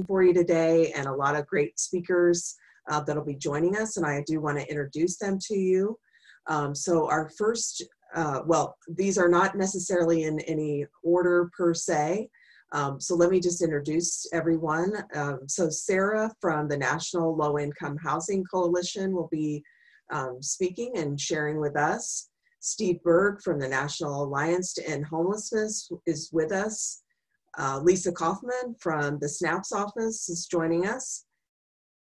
for you today, and a lot of great speakers that'll be joining us, and I do want to introduce them to you. So our first, well, these are not necessarily in any order per se, so let me just introduce everyone. So Sarah from the National Low Income Housing Coalition will be speaking and sharing with us. Steve Berg from the National Alliance to End Homelessness is with us. Lisa Kaufman from the SNAP's office is joining us.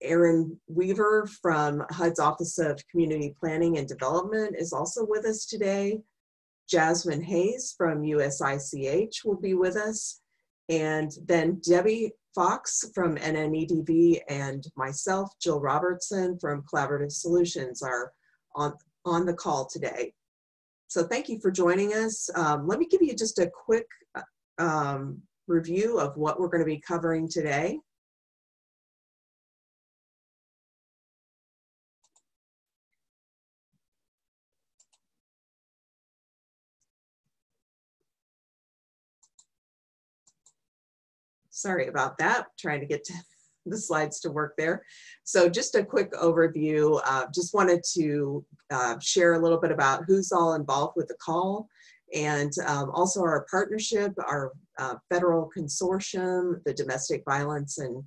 Aaron Weaver from HUD's Office of Community Planning and Development is also with us today. Jasmine Hayes from USICH will be with us. And then Debbie Fox from NNEDV and myself, Jill Robertson from Collaborative Solutions, are on the call today. So thank you for joining us. Let me give you just a quick review of what we're going to be covering today. Sorry about that, trying to get to the slides to work there. So just a quick overview, just wanted to share a little bit about who's all involved with the call, and also our partnership, our federal consortium, the Domestic Violence and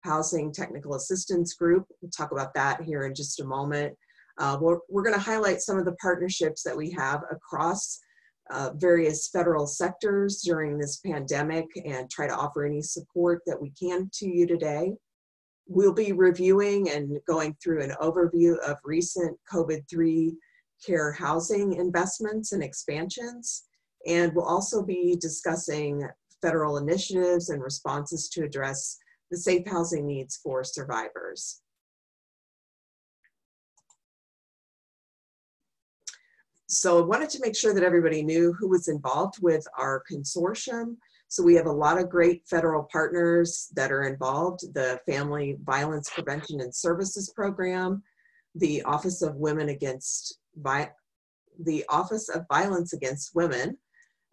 Housing Technical Assistance Group. We'll talk about that here in just a moment. We're going to highlight some of the partnerships that we have across various federal sectors during this pandemic and try to offer any support that we can to you today. We'll be reviewing and going through an overview of recent COVID-3 care housing investments and expansions. And we'll also be discussing federal initiatives and responses to address the safe housing needs for survivors. So I wanted to make sure that everybody knew who was involved with our consortium. So we have a lot of great federal partners that are involved: the Family Violence Prevention and Services Program, the Office of Violence Against Women,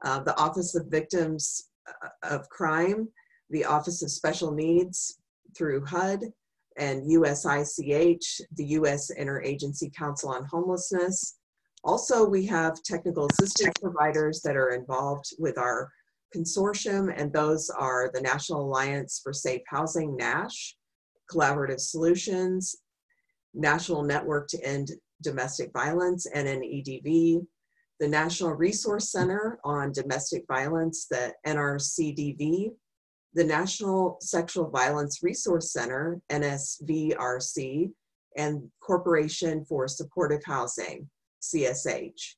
the Office of Victims of Crime, the Office of Special Needs through HUD, and USICH, the U.S. Interagency Council on Homelessness. Also, we have technical assistance providers that are involved with our consortium, and those are the National Alliance for Safe Housing, NASH, Collaborative Solutions, National Network to End Domestic Violence, NNEDV, the National Resource Center on Domestic Violence, the NRCDV, the National Sexual Violence Resource Center, NSVRC, and Corporation for Supportive Housing, CSH.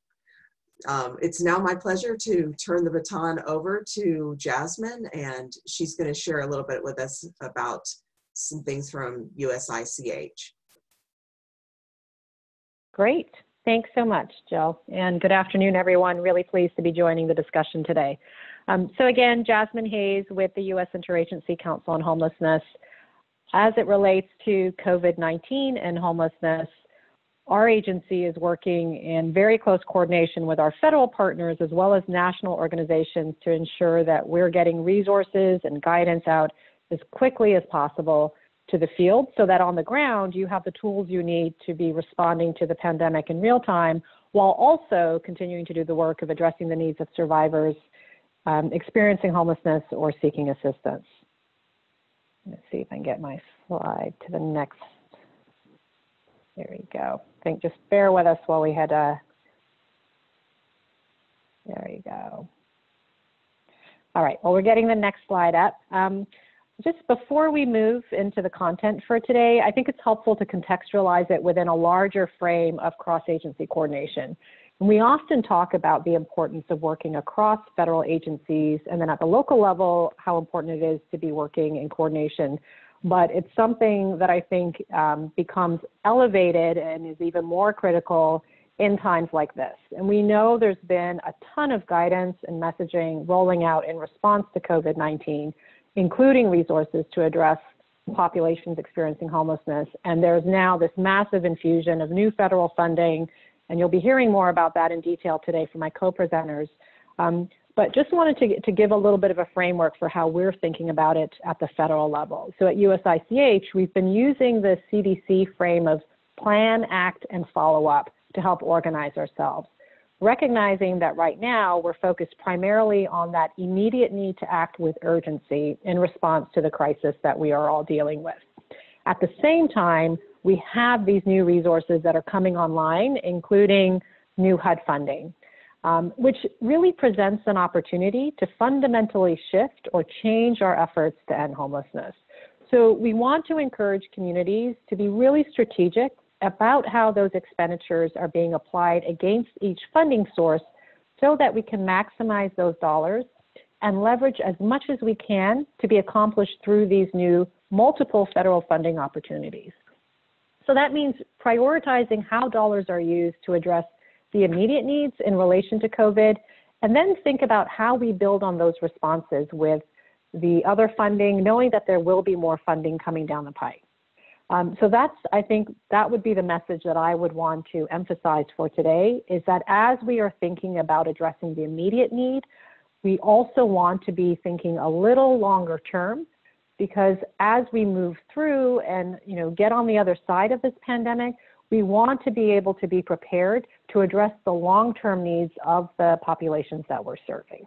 It's now my pleasure to turn the baton over to Jasmine, and she's going to share a little bit with us about some things from USICH. Great. Thanks so much, Jill. And good afternoon, everyone. Really pleased to be joining the discussion today. So again, Jasmine Hayes with the U.S. Interagency Council on Homelessness. As it relates to COVID-19 and homelessness, our agency is working in very close coordination with our federal partners as well as national organizations to ensure that we're getting resources and guidance out as quickly as possible to the field, so that on the ground you have the tools you need to be responding to the pandemic in real time, while also continuing to do the work of addressing the needs of survivors experiencing homelessness or seeking assistance. Let's see if I can get my slide to the next. There we go. I think just bear with us while we had there you go. All right, well, we're getting the next slide up. Just before we move into the content for today, I think it's helpful to contextualize it within a larger frame of cross-agency coordination. And we often talk about the importance of working across federal agencies, and then at the local level, how important it is to be working in coordination. But it's something that I think becomes elevated and is even more critical in times like this. And we know there's been a ton of guidance and messaging rolling out in response to COVID-19, including resources to address populations experiencing homelessness. And there's now this massive infusion of new federal funding, and you'll be hearing more about that in detail today from my co-presenters. But just wanted to give a little bit of a framework for how we're thinking about it at the federal level. So at USICH, we've been using the CDC frame of plan, act, and follow up to help organize ourselves, recognizing that right now we're focused primarily on that immediate need to act with urgency in response to the crisis that we are all dealing with. At the same time, we have these new resources that are coming online, including new HUD funding, which really presents an opportunity to fundamentally shift or change our efforts to end homelessness. So we want to encourage communities to be really strategic about how those expenditures are being applied against each funding source so that we can maximize those dollars and leverage as much as we can to be accomplished through these new multiple federal funding opportunities. So that means prioritizing how dollars are used to address the immediate needs in relation to COVID, and then think about how we build on those responses with the other funding, knowing that there will be more funding coming down the pike. So I think that would be the message that I would want to emphasize for today, is that as we are thinking about addressing the immediate need, we also want to be thinking a little longer term, because as we move through and get on the other side of this pandemic, we want to be able to be prepared to address the long-term needs of the populations that we're serving.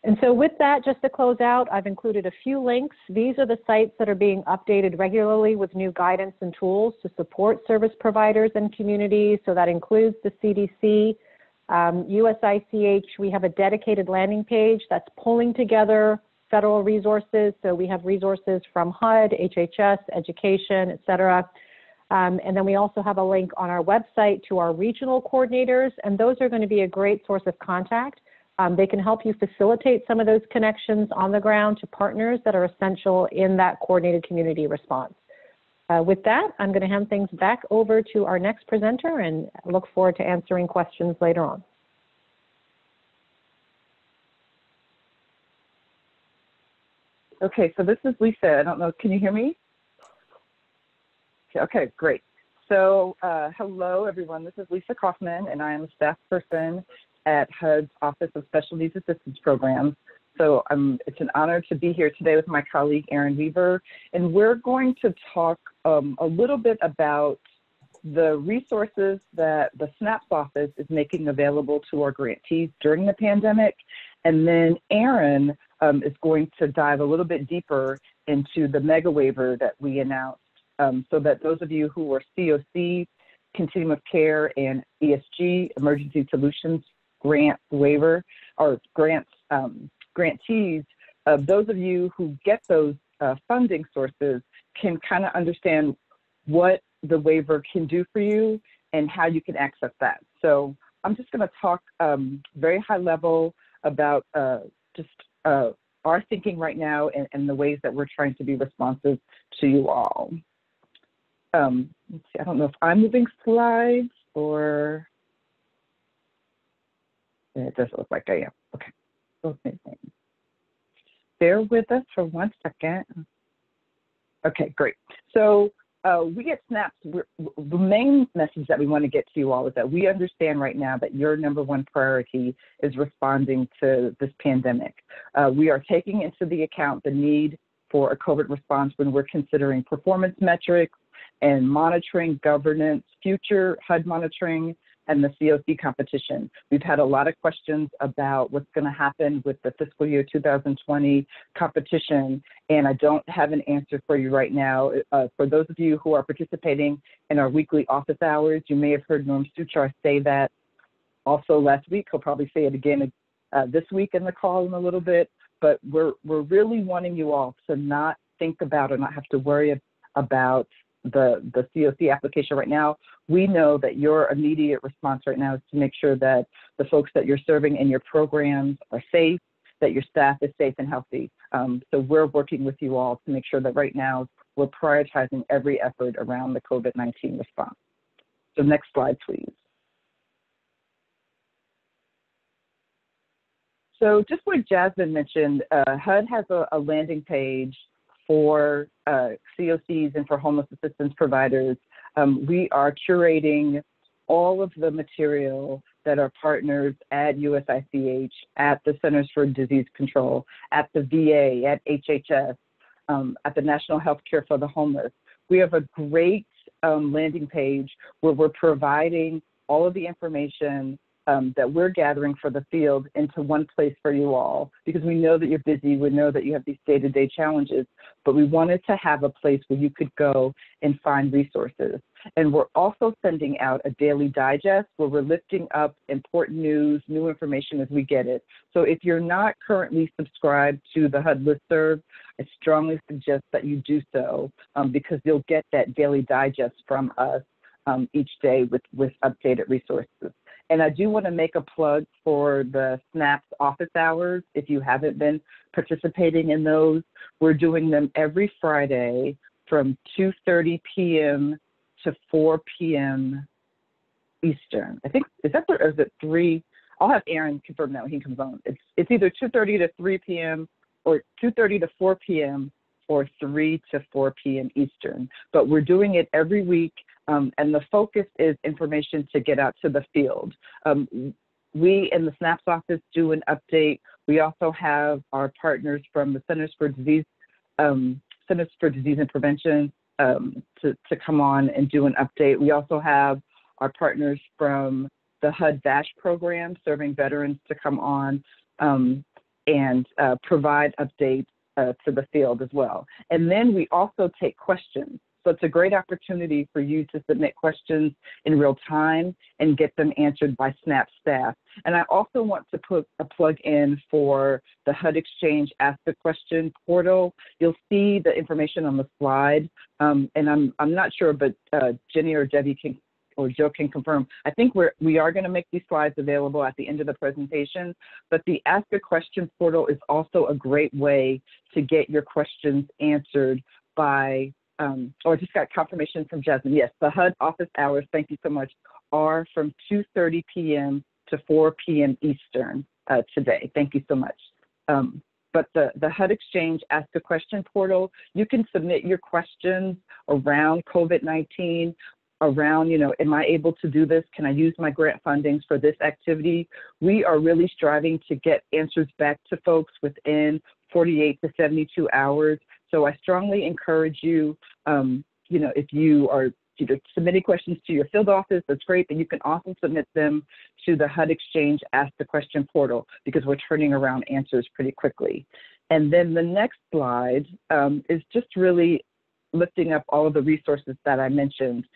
And so with that, just to close out, I've included a few links. These are the sites that are being updated regularly with new guidance and tools to support service providers and communities. So that includes the CDC, USICH. We have a dedicated landing page that's pulling together federal resources. So we have resources from HUD, HHS, education, et cetera. And then we also have a link on our website to our regional coordinators, and those are going to be a great source of contact. They can help you facilitate some of those connections on the ground to partners that are essential in that coordinated community response. With that, I'm going to hand things back over to our next presenter and look forward to answering questions later on. Okay, so this is Lisa. I don't know, can you hear me? Okay, great. So hello, everyone. This is Lisa Kaufman, and I am a staff person at HUD's Office of Special Needs Assistance Programs. So it's an honor to be here today with my colleague, Erin Weaver, and we're going to talk a little bit about the resources that the SNAPS office is making available to our grantees during the pandemic. And then Erin is going to dive a little bit deeper into the mega waiver that we announced, so that those of you who are COC, Continuum of Care, and ESG, Emergency Solutions Grant Waiver, or grants, grantees, those of you who get those funding sources can kind of understand what the waiver can do for you and how you can access that. So I'm just going to talk very high level about our thinking right now and the ways that we're trying to be responsive to you all. Let's see, I don't know if I'm moving slides or it doesn't look like I am. Okay. Bear with us for 1 second. Okay, great. So we at SNAPS, the main message that we want to get to you all is that we understand right now that your #1 priority is responding to this pandemic. We are taking into the account the need for a COVID response when we're considering performance metrics and monitoring governance, future HUD monitoring, and the COC competition. We've had a lot of questions about what's going to happen with the fiscal year 2020 competition, and I don't have an answer for you right now. For those of you who are participating in our weekly office hours, you may have heard Norm Suchar say that also last week. He'll probably say it again this week in the call in a little bit, but we're really wanting you all to not think about or not have to worry about the COC application right now. We know that your immediate response right now is to make sure that the folks that you're serving in your programs are safe, that your staff is safe and healthy. So we're working with you all to make sure that right now we're prioritizing every effort around the COVID-19 response. So next slide, please. So just like Jasmine mentioned, HUD has a landing page for COCs and for homeless assistance providers. We are curating all of the material that are partners at USICH, at the Centers for Disease Control, at the VA, at HHS, at the National Healthcare for the Homeless. We have a great landing page where we're providing all of the information that we're gathering for the field into one place for you all, because we know that you're busy, we know that you have these day-to-day challenges, but we wanted to have a place where you could go and find resources. And we're also sending out a daily digest where we're lifting up important news, new information as we get it. So if you're not currently subscribed to the HUD listserv, I strongly suggest that you do so, because you'll get that daily digest from us each day with updated resources. And I do want to make a plug for the SNAPS office hours. If you haven't been participating in those, we're doing them every Friday from 2:30 p.m. to 4 p.m. Eastern. I think, is that, or is it 3? I'll have Aaron confirm that when he comes on. It's either 2:30 to 3 p.m. or 2:30 to 4 p.m. or 3 to 4 p.m. Eastern. But we're doing it every week. And the focus is information to get out to the field. We in the SNAPS office do an update. We also have our partners from the Centers for Disease and Prevention to come on and do an update. We also have our partners from the HUD VASH program serving veterans to come on and provide updates to the field as well. And then we also take questions. So it's a great opportunity for you to submit questions in real time and get them answered by SNAP staff. And I also want to put a plug in for the HUD Exchange Ask the Question portal. You'll see the information on the slide. And I'm not sure, but Jenny or Debbie can, or Joe can confirm. I think we are going to make these slides available at the end of the presentation, but the Ask a Question portal is also a great way to get your questions answered by or just got confirmation from Jasmine. Yes, the HUD office hours, thank you so much, are from 2:30 p.m. to 4 p.m. Eastern today. Thank you so much. But the HUD Exchange Ask a Question portal, you can submit your questions around COVID-19, around, am I able to do this? Can I use my grant fundings for this activity? We are really striving to get answers back to folks within 48 to 72 hours. So I strongly encourage you, if you are submitting questions to your field office, that's great, but you can also submit them to the HUD Exchange Ask the Question portal, because we're turning around answers pretty quickly. And then the next slide is just really lifting up all of the resources that I mentioned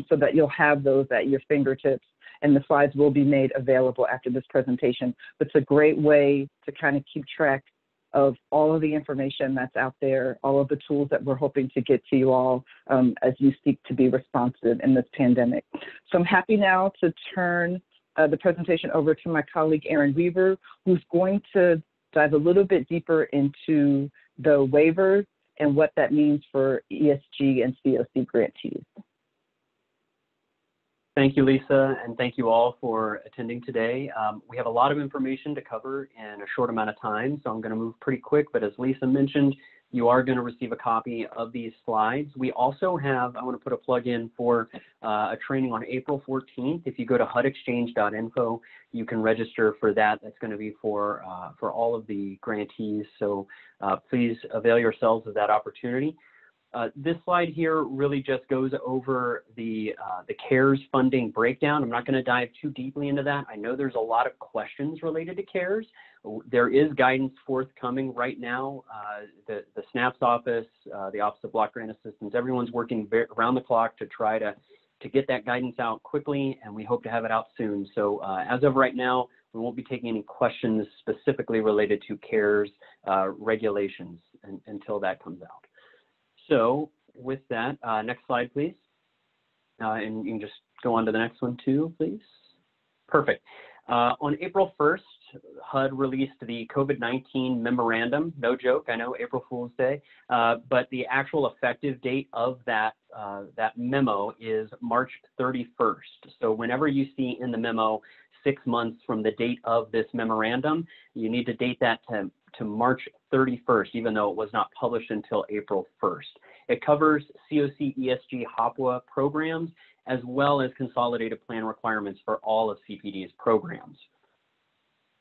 so that you'll have those at your fingertips, and the slides will be made available after this presentation. But it's a great way to kind of keep track of all of the information that's out there, all of the tools that we're hoping to get to you all as you seek to be responsive in this pandemic. So I'm happy now to turn the presentation over to my colleague, Aaron Weaver, who's going to dive a little bit deeper into the waivers and what that means for ESG and COC grantees. Thank you, Lisa, and thank you all for attending today. We have a lot of information to cover in a short amount of time, so I'm going to move pretty quick, but as Lisa mentioned, you are going to receive a copy of these slides. We also have, I want to put a plug in for a training on April 14th. If you go to hudexchange.info, you can register for that. That's going to be for all of the grantees, so please avail yourselves of that opportunity. This slide here really just goes over the CARES funding breakdown. I'm not going to dive too deeply into that. I know there's a lot of questions related to CARES. There is guidance forthcoming right now. The SNAPS office, the Office of Block Grant Assistance, everyone's working around the clock to try to get that guidance out quickly, and we hope to have it out soon. So as of right now, we won't be taking any questions specifically related to CARES regulations until that comes out. So with that, next slide, please. And you can just go on to the next one too, please. Perfect. On April 1st, HUD released the COVID-19 memorandum. No joke, I know, April Fool's Day, but the actual effective date of that memo is March 31st. So whenever you see in the memo 6 months from the date of this memorandum, you need to date that to March 31st, even though it was not published until April 1st. It covers COC, ESG, HOPWA programs, as well as consolidated plan requirements for all of CPD's programs.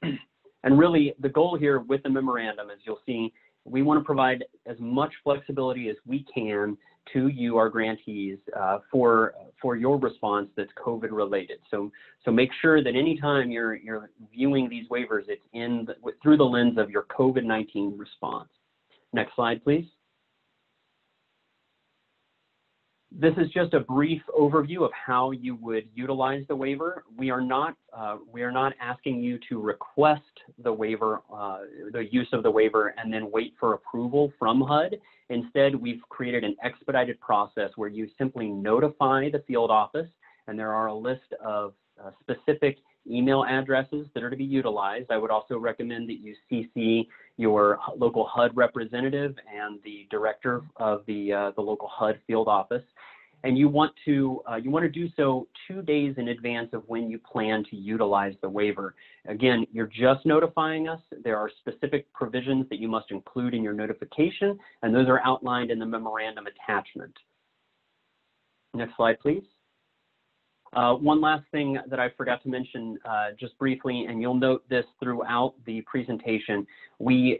And really, the goal here with the memorandum, as you'll see, we want to provide as much flexibility as we can to you, our grantees, for your response that's COVID related. So make sure that anytime you're viewing these waivers, it's through the lens of your COVID-19 response. Next slide, please. This is just a brief overview of how you would utilize the waiver. We are not asking you to request the waiver, the use of the waiver, and then wait for approval from HUD. Instead, we've created an expedited process where you simply notify the field office, and there are a list of specific email addresses that are to be utilized. I would also recommend that you CC your local HUD representative and the director of the local HUD field office. And you want to do so 2 days in advance of when you plan to utilize the waiver. Again, you're just notifying us. There are specific provisions that you must include in your notification, and those are outlined in the memorandum attachment. Next slide, please. One last thing that I forgot to mention just briefly, and you'll note this throughout the presentation, we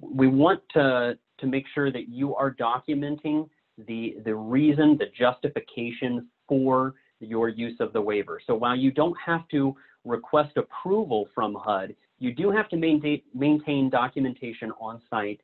want to make sure that you are documenting the reason, the justification for your use of the waiver. So while you don't have to request approval from HUD, you do have to maintain documentation on site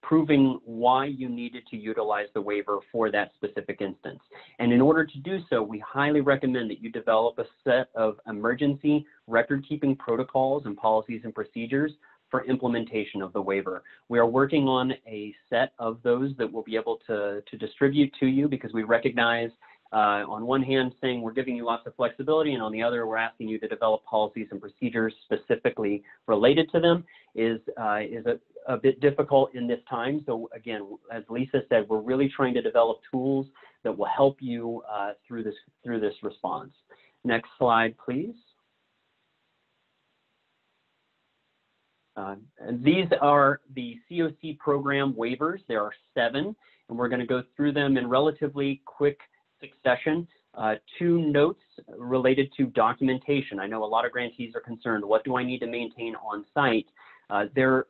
proving why you needed to utilize the waiver for that specific instance. And in order to do so, we highly recommend that you develop a set of emergency record-keeping protocols and policies and procedures for implementation of the waiver. We are working on a set of those that we'll be able to distribute to you, because we recognize on one hand saying we're giving you lots of flexibility, and on the other we're asking you to develop policies and procedures specifically related to them is a bit difficult in this time. So again, as Lisa said, we're really trying to develop tools that will help you through this response. Next slide, please. And these are the COC program waivers. There are 7, and we're going to go through them in relatively quick succession. 2 notes related to documentation. I know a lot of grantees are concerned, what do I need to maintain on site?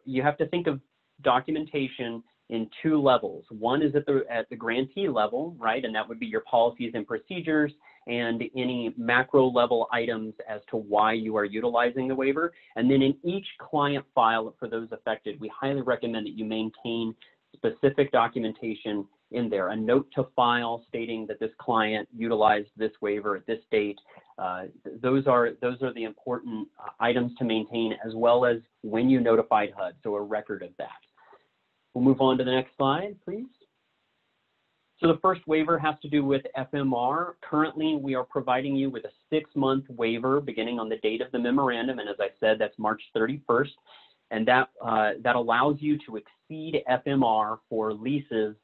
You have to think of documentation in 2 levels. One is at the grantee level, right? And that would be your policies and procedures and any macro level items as to why you are utilizing the waiver. And then in each client file for those affected, we highly recommend that you maintain specific documentation in there, a note to file stating that this client utilized this waiver at this date. Those are the important items to maintain, as well as when you notified HUD, so a record of that. We'll move on to the next slide, please. So the first waiver has to do with FMR. Currently, we are providing you with a 6-month waiver beginning on the date of the memorandum, and as I said, that's March 31st. And that allows you to exceed FMR for leases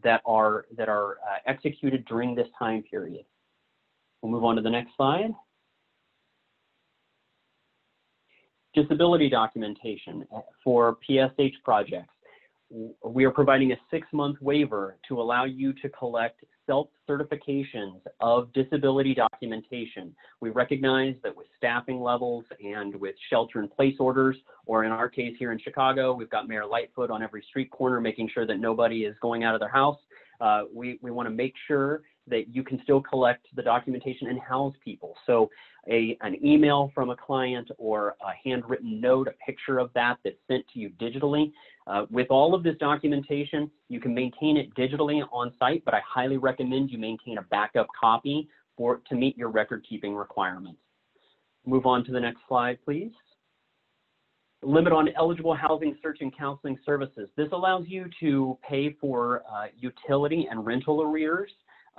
that are executed during this time period. We'll move on to the next slide. Disability documentation for PSH projects. We are providing a 6-month waiver to allow you to collect self-certifications of disability documentation. We recognize that with staffing levels and with shelter-in-place orders, or in our case here in Chicago, we've got Mayor Lightfoot on every street corner making sure that nobody is going out of their house. We want to make sure that you can still collect the documentation and house people. So an email from a client or a handwritten note, a picture of that's sent to you digitally. With all of this documentation, you can maintain it digitally on site, but I highly recommend you maintain a backup copy to meet your record-keeping requirements. Move on to the next slide, please. Limit on eligible housing search and counseling services. This allows you to pay for utility and rental arrears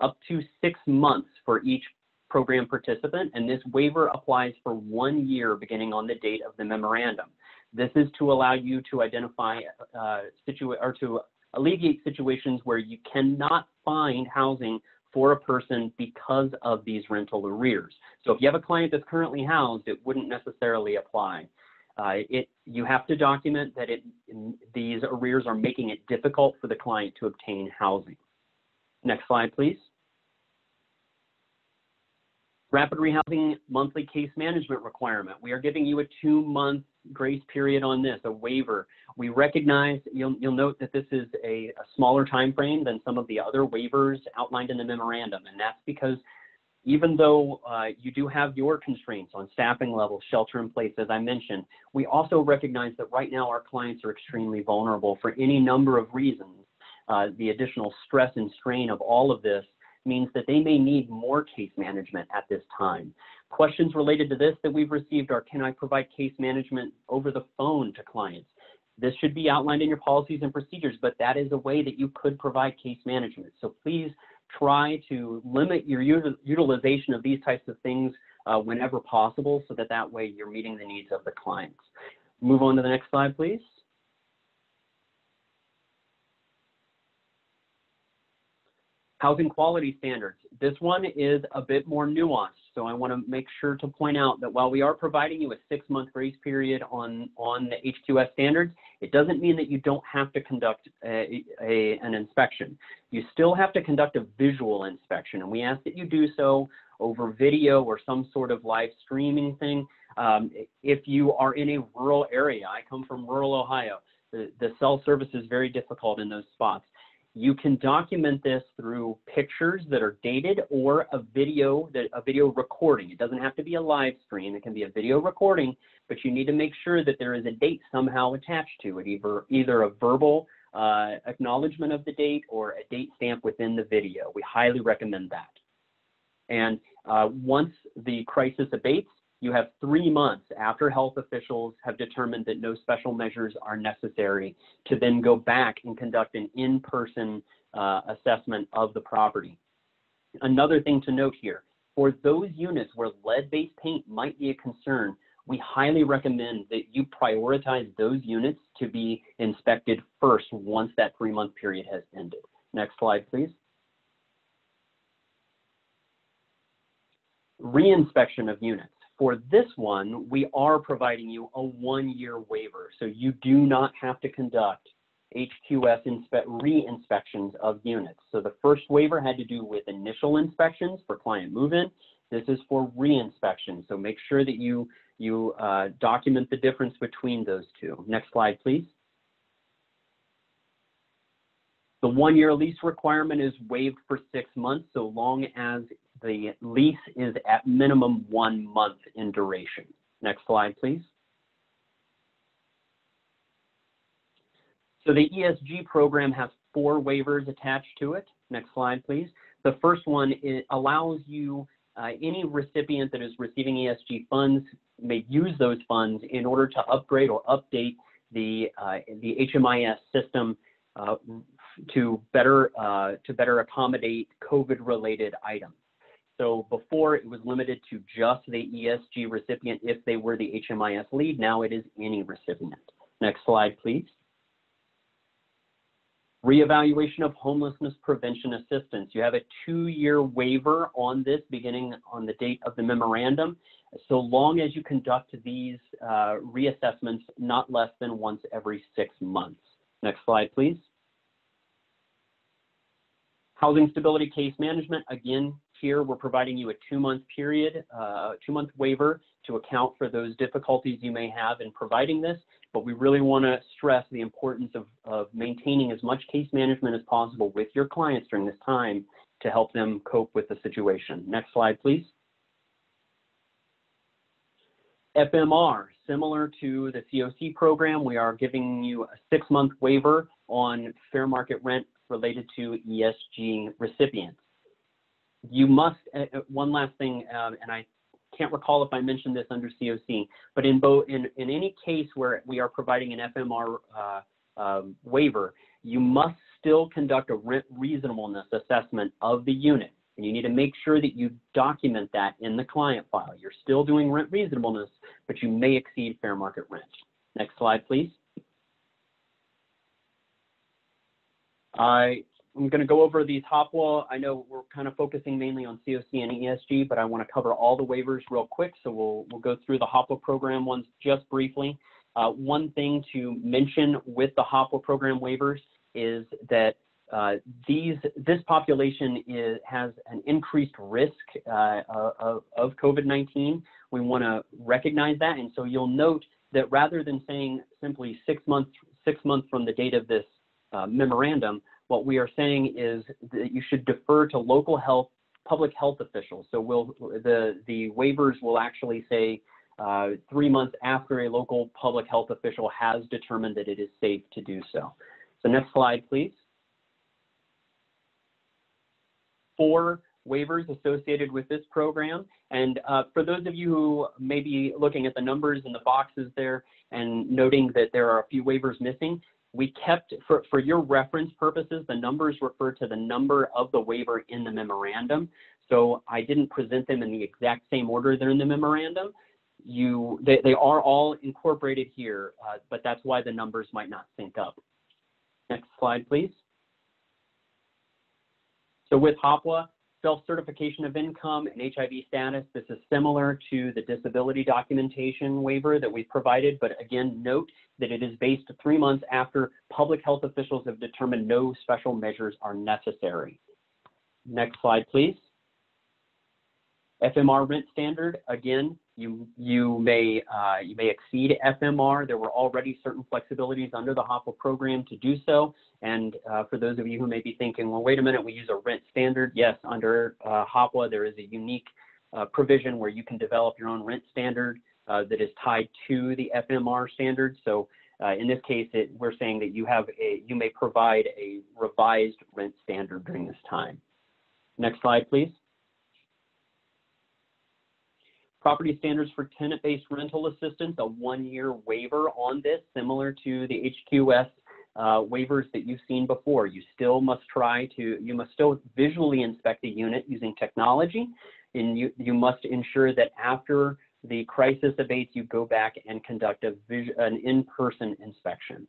up to 6 months for each program participant, and this waiver applies for 1 year beginning on the date of the memorandum. This is to allow you to identify to alleviate situations where you cannot find housing for a person because of these rental arrears. So if you have a client that's currently housed, it wouldn't necessarily apply. You have to document that these arrears are making it difficult for the client to obtain housing. Next slide, please. Rapid rehousing monthly case management requirement. We are giving you a 2-month grace period on this, a waiver. We recognize, you'll note that this is a smaller time frame than some of the other waivers outlined in the memorandum, and that's because even though you do have your constraints on staffing levels, shelter in place, as I mentioned, we also recognize that right now our clients are extremely vulnerable for any number of reasons. The additional stress and strain of all of this means that they may need more case management at this time. Questions related to this that we've received are, can I provide case management over the phone to clients? This should be outlined in your policies and procedures, but that is a way that you could provide case management. So please try to limit your utilization of these types of things whenever possible, so that way you're meeting the needs of the clients. Move on to the next slide, please. Housing quality standards. This one is a bit more nuanced, so I want to make sure to point out that while we are providing you a 6-month grace period on the HQS standards, it doesn't mean that you don't have to conduct an inspection. You still have to conduct a visual inspection, and we ask that you do so over video or some sort of live streaming thing. If you are in a rural area, I come from rural Ohio, the cell service is very difficult in those spots. You can document this through pictures that are dated or a video recording. It doesn't have to be a live stream. It can be a video recording, but you need to make sure that there is a date somehow attached to it, either a verbal acknowledgement of the date or a date stamp within the video. We highly recommend that. And once the crisis abates, you have 3 months after health officials have determined that no special measures are necessary to then go back and conduct an in-person assessment of the property. Another thing to note here, for those units where lead-based paint might be a concern, we highly recommend that you prioritize those units to be inspected first once that 3-month period has ended. Next slide, please. Reinspection of units. For this one, we are providing you a 1-year waiver, so you do not have to conduct HQS re-inspections of units. So the first waiver had to do with initial inspections for client move-in. This is for re-inspection, so make sure that you document the difference between those two. Next slide, please. The 1-year lease requirement is waived for 6 months, so long as the lease is at minimum 1 month in duration. Next slide, please. So the ESG program has 4 waivers attached to it. Next slide, please. The first one allows you, any recipient that is receiving ESG funds may use those funds in order to upgrade or update the HMIS system to better accommodate COVID-related items. So before it was limited to just the ESG recipient if they were the HMIS lead. Now it is any recipient. Next slide, please. Reevaluation of homelessness prevention assistance. You have a 2-year waiver on this beginning on the date of the memorandum, so long as you conduct these reassessments not less than once every 6 months. Next slide, please. Housing stability case management. Again, here we're providing you a 2-month period, 2-month waiver to account for those difficulties you may have in providing this, but we really want to stress the importance of maintaining as much case management as possible with your clients during this time to help them cope with the situation. Next slide, please. FMR, similar to the COC program, we are giving you a 6-month waiver on fair market rent related to ESG recipients. You must, one last thing, and I can't recall if I mentioned this under COC, but in any case where we are providing an FMR waiver, you must still conduct a rent reasonableness assessment of the unit. And you need to make sure that you document that in the client file. You're still doing rent reasonableness, but you may exceed fair market rent. Next slide, please. I'm going to go over these HOPWA. I know we're kind of focusing mainly on COC and ESG, but I want to cover all the waivers real quick. So we'll go through the HOPWA program ones just briefly. One thing to mention with the HOPWA program waivers is that this population has an increased risk of COVID-19. We want to recognize that, and so you'll note that rather than saying simply 6 months from the date of this memorandum, what we are saying is that you should defer to local public health officials. So the waivers will actually say 3 months after a local public health official has determined that it is safe to do so. So next slide, please. 4 waivers associated with this program. And for those of you who may be looking at the numbers in the boxes there and noting that there are a few waivers missing, we kept, for your reference purposes, the numbers refer to the number of the waiver in the memorandum. So I didn't present them in the exact same order they're in the memorandum. They are all incorporated here, but that's why the numbers might not sync up. Next slide, please. So with HOPWA, self-certification of income and HIV status, this is similar to the disability documentation waiver that we provided, but again, note that it is based 3 months after public health officials have determined no special measures are necessary. Next slide, please. FMR rent standard, again, you may exceed FMR. There were already certain flexibilities under the HOPWA program to do so. And for those of you who may be thinking, well, wait a minute, we use a rent standard. Yes, under HOPWA, there is a unique provision where you can develop your own rent standard that is tied to the FMR standard. So in this case, we're saying that you may provide a revised rent standard during this time. Next slide, please. Property standards for tenant-based rental assistance, a 1-year waiver on this, similar to the HQS waivers that you've seen before. You must still visually inspect the unit using technology, and you must ensure that after the crisis abates, you go back and conduct an in-person inspection.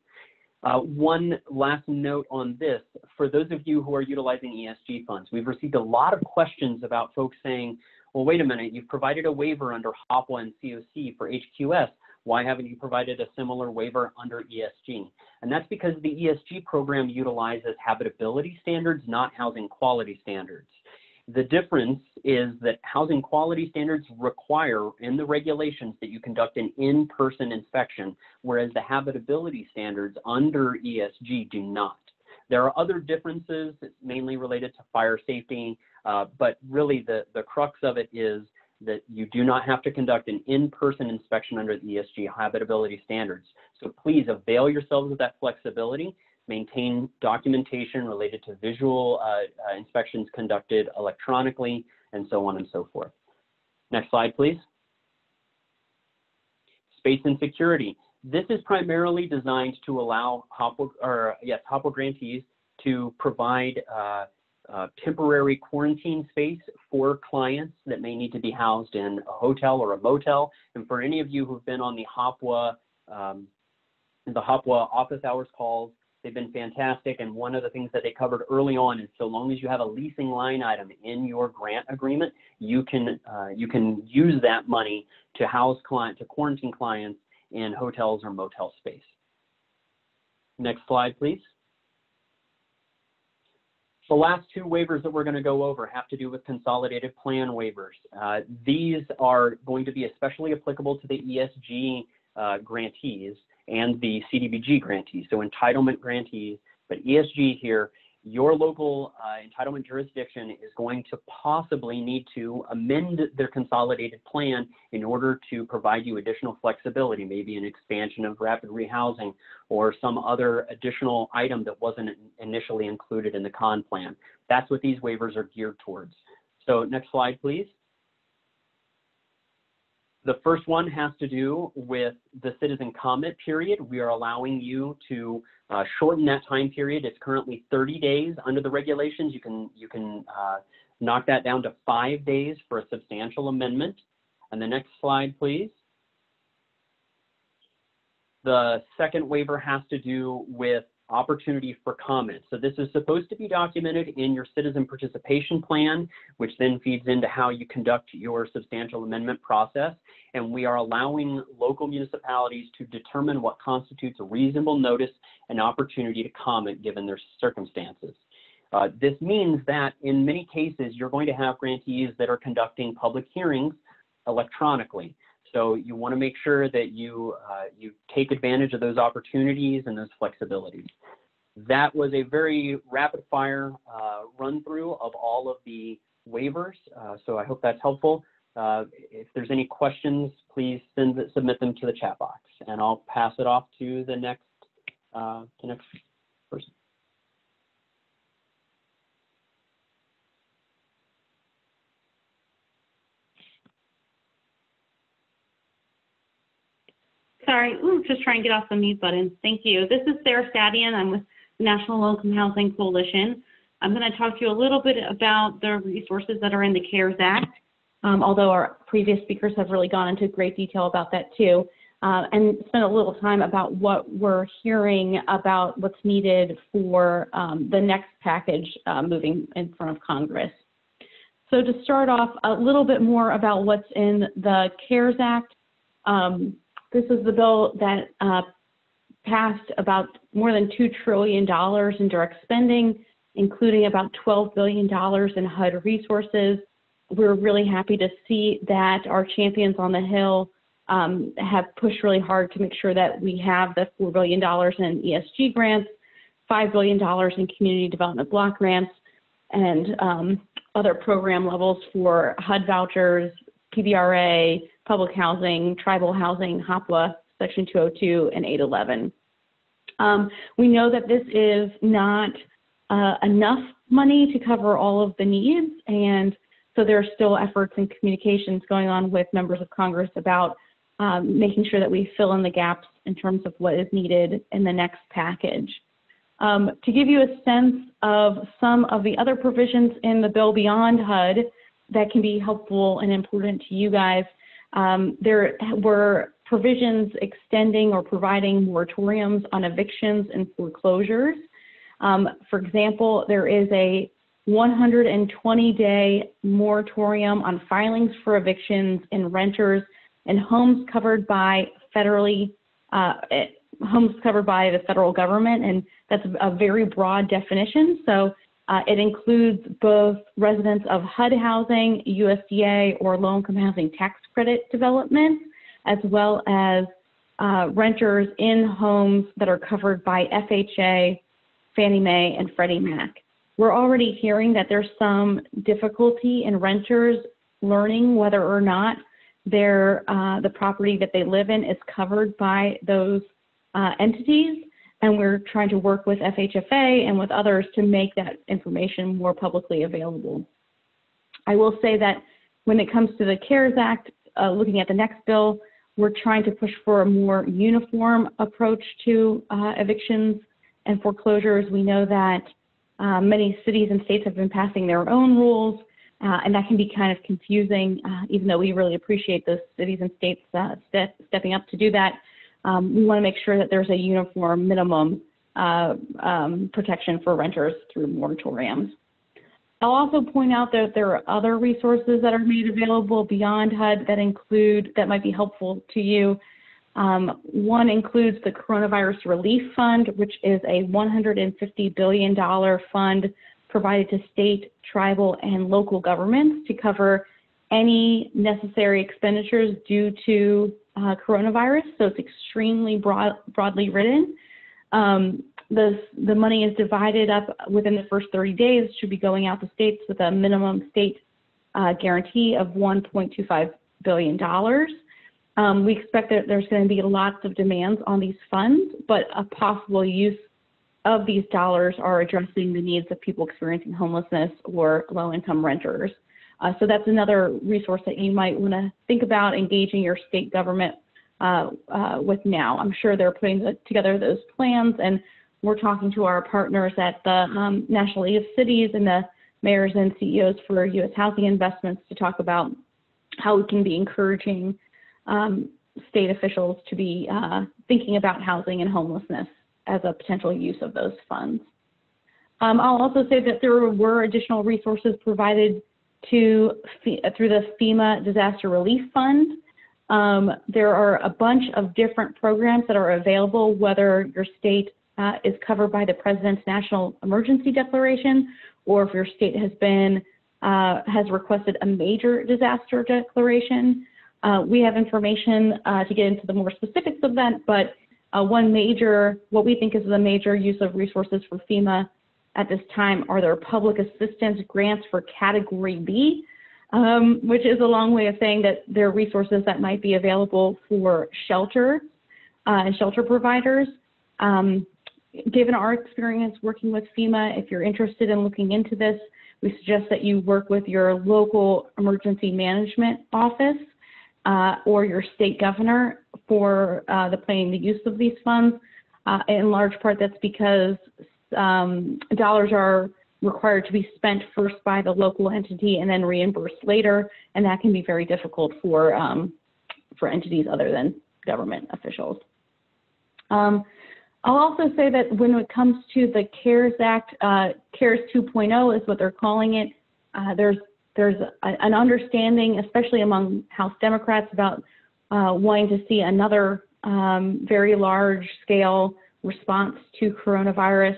One last note on this, for those of you who are utilizing ESG funds, we've received a lot of questions about folks saying, well, wait a minute, you've provided a waiver under HOPWA and COC for HQS. Why haven't you provided a similar waiver under ESG? And that's because the ESG program utilizes habitability standards, not housing quality standards. The difference is that housing quality standards require in the regulations that you conduct an in-person inspection, whereas the habitability standards under ESG do not. There are other differences, mainly related to fire safety, but really the crux of it is that you do not have to conduct an in-person inspection under the ESG habitability standards. So please avail yourselves of that flexibility, maintain documentation related to visual inspections conducted electronically, and so on and so forth. Next slide, please. Space and security. This is primarily designed to allow HOPWA grantees to provide temporary quarantine space for clients that may need to be housed in a hotel or a motel. And for any of you who've been on the HOPWA office hours calls, they've been fantastic. And one of the things that they covered early on is so long as you have a leasing line item in your grant agreement, you can use that money to quarantine clients in hotels or motel space. Next slide, please. The last 2 waivers that we're going to go over have to do with consolidated plan waivers. These are going to be especially applicable to the ESG grantees and the CDBG grantees, so entitlement grantees, but ESG here, your local entitlement jurisdiction is going to possibly need to amend their consolidated plan in order to provide you additional flexibility, maybe an expansion of rapid rehousing or some other additional item that wasn't initially included in the con plan. That's what these waivers are geared towards. So next slide, please. The first one has to do with the citizen comment period. We are allowing you to shorten that time period. It's currently 30 days under the regulations. You can knock that down to 5 days for a substantial amendment. And the next slide, please. The second waiver has to do with opportunity for comment. So this is supposed to be documented in your citizen participation plan, which then feeds into how you conduct your substantial amendment process. And we are allowing local municipalities to determine what constitutes a reasonable notice and opportunity to comment given their circumstances. This means that in many cases, you're going to have grantees that are conducting public hearings electronically. So you want to make sure that you take advantage of those opportunities and those flexibilities. That was a very rapid fire run through of all of the waivers. So I hope that's helpful. If there's any questions, please submit them to the chat box, and I'll pass it off to the next person. Sorry, just trying to get off the mute button. Thank you. This is Sarah Stadian. I'm with the National Low Income Housing Coalition. I'm going to talk to you a little bit about the resources that are in the CARES Act, although our previous speakers have really gone into great detail about that too, and spend a little time about what we're hearing about what's needed for the next package moving in front of Congress. So to start off, a little bit more about what's in the CARES Act. This is the bill that passed about more than $2 trillion in direct spending, including about $12 billion in HUD resources. We're really happy to see that our champions on the Hill have pushed really hard to make sure that we have the $4 billion in ESG grants, $5 billion in community development block grants, and other program levels for HUD vouchers, PBRA, public housing, tribal housing, HOPWA, Section 202, and 811. We know that this is not enough money to cover all of the needs, and so there are still efforts and communications going on with members of Congress about making sure that we fill in the gaps in terms of what is needed in the next package. To give you a sense of some of the other provisions in the bill beyond HUD that can be helpful and important to you guys, there were provisions extending or providing moratoriums on evictions and foreclosures. For example, there is a 120-day moratorium on filings for evictions in renters and homes covered by the federal government, and that's a very broad definition. So it includes both residents of HUD housing, USDA, or low-income housing tax credit development, as well as renters in homes that are covered by FHA, Fannie Mae, and Freddie Mac. We're already hearing that there's some difficulty in renters learning whether or not the property that they live in is covered by those entities. And we're trying to work with FHFA and with others to make that information more publicly available. I will say that when it comes to the CARES Act, looking at the next bill, we're trying to push for a more uniform approach to evictions and foreclosures. We know that many cities and states have been passing their own rules, and that can be kind of confusing, even though we really appreciate those cities and states stepping up to do that. We want to make sure that there's a uniform minimum protection for renters through moratoriums. I'll also point out that there are other resources that are made available beyond HUD that might be helpful to you. One includes the Coronavirus Relief Fund, which is a $150 billion fund provided to state, tribal, and local governments to cover any necessary expenditures due to coronavirus. So it's extremely broadly written. The money is divided up within the first 30 days. It should be going out to states with a minimum state guarantee of $1.25 billion. We expect that there's going to be lots of demands on these funds, but a possible use of these dollars are addressing the needs of people experiencing homelessness or low-income renters. So that's another resource that you might want to think about engaging your state government with now. I'm sure they're putting together those plans, and we're talking to our partners at the National League of Cities and the mayors and CEOs for U.S. housing investments to talk about how we can be encouraging state officials to be thinking about housing and homelessness as a potential use of those funds. I'll also say that there were additional resources provided through the FEMA Disaster Relief Fund. There are a bunch of different programs that are available, whether your state is covered by the President's National Emergency Declaration, or if your state has requested a major disaster declaration. We have information to get into the more specifics of that, but what we think is the major use of resources for FEMA at this time are their public assistance grants for Category B, which is a long way of saying that there are resources that might be available for shelter and shelter providers. Given our experience working with FEMA, if you're interested in looking into this, we suggest that you work with your local emergency management office or your state governor for the planning the use of these funds. In large part, that's because dollars are required to be spent first by the local entity and then reimbursed later, and that can be very difficult for entities other than government officials. I'll also say that when it comes to the CARES Act, CARES 2.0 is what they're calling it. There's an understanding, especially among House Democrats, about wanting to see another very large-scale response to coronavirus.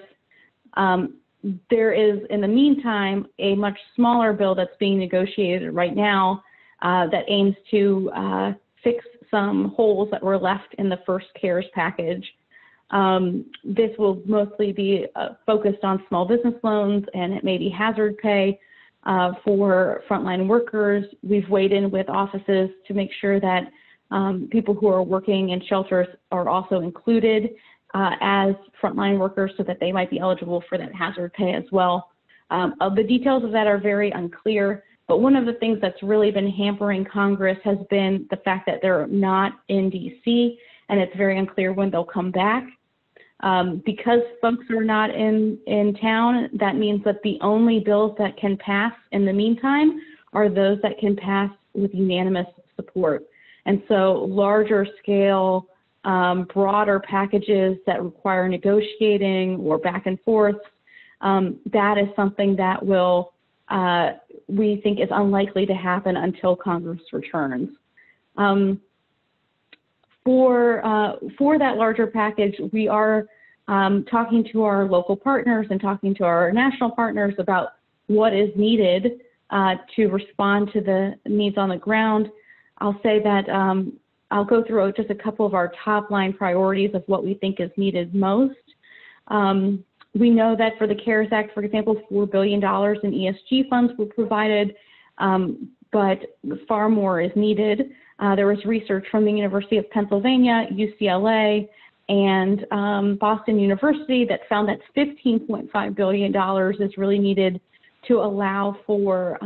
There is, in the meantime, a much smaller bill that's being negotiated right now that aims to fix some holes that were left in the first CARES package. This will mostly be focused on small business loans, and it may be hazard pay for frontline workers. We've weighed in with offices to make sure that people who are working in shelters are also included as frontline workers so that they might be eligible for that hazard pay as well. The details of that are very unclear, but one of the things that's really been hampering Congress has been the fact that they're not in DC, and it's very unclear when they'll come back. Because folks are not in town, that means that the only bills that can pass in the meantime are those that can pass with unanimous support. And so larger scale, broader packages that require negotiating or back and forth, that is something that will, we think is unlikely to happen until Congress returns. For that larger package, we are talking to our local partners and talking to our national partners about what is needed to respond to the needs on the ground. I'll say that I'll go through just a couple of our top line priorities of what we think is needed most. We know that for the CARES Act, for example, $4 billion in ESG funds were provided, but far more is needed. There was research from the University of Pennsylvania, UCLA, and Boston University that found that $15.5 billion is really needed to allow for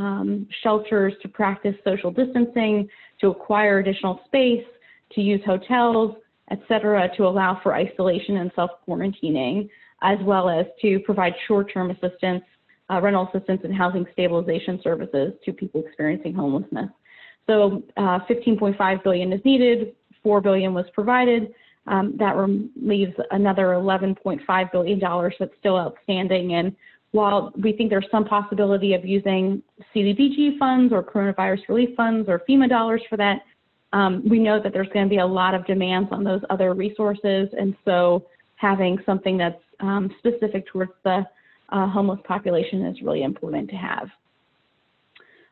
shelters to practice social distancing, to acquire additional space, to use hotels, et cetera, to allow for isolation and self-quarantining, as well as to provide short-term assistance, rental assistance, and housing stabilization services to people experiencing homelessness. So $15.5 billion is needed, $4 billion was provided. That leaves another $11.5 billion that's still outstanding. And while we think there's some possibility of using CDBG funds or coronavirus relief funds or FEMA dollars for that, we know that there's going to be a lot of demands on those other resources. And so having something that's specific towards the homeless population is really important to have.